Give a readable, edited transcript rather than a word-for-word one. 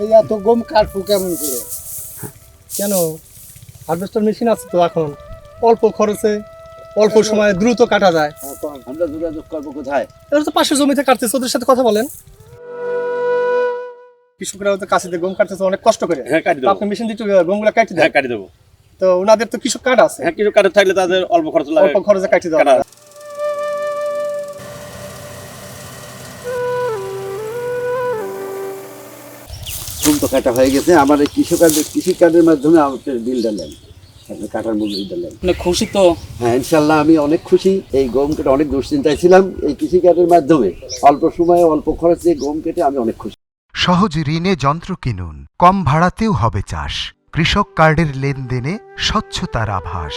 এই এত গম কাটবো কেমন করে? কেন হারভেস্টার মেশিন আছে তো এখন, অল্প খরচে অল্প সময়ে দ্রুত কাটা যায়। আমরা যোগাযোগ করবো কোথায়? এবার তো পাশের জমিতে কাটতেছে, ওদের সাথে কথা বলেন। কৃষকরা তো কাছে গম কাটতেছে অনেক কষ্ট করে। হ্যাঁ, কাটি তো দেবো। আপনি মেশিন দিয়ে একটু গমগুলো কাটি দেন। হ্যাঁ, কাটি দেবো। তো ওনাদের তো কৃষক কার্ড আছে, হ্যাঁ, কিছু কাটা থাকলে তাদের অল্প খরচ লাগে। অল্প খরচে কাটি দেওয়া কাটা। গম তো কাটা হয়ে গেছে। আমার এই কৃষি কার্ডের মাধ্যমে আমাকে বিলটা নেন, আপনি কাটার মজুরিটা নেন। মানে খুশি তো? হ্যাঁ, ইনশাল্লাহ আমি অনেক খুশি। এই গম কেটে অনেক দুশ্চিন্তায় ছিলাম, এই কৃষি কার্ডের মাধ্যমে অল্প সময়ে অল্প খরচে গম কেটে আমি অনেক খুশি। সহজ ঋণে যন্ত্র কিনুন, কম ভাড়াতেও হবে চাষ। কৃষক কার্ডের লেনদেনে স্বচ্ছতার আভাস।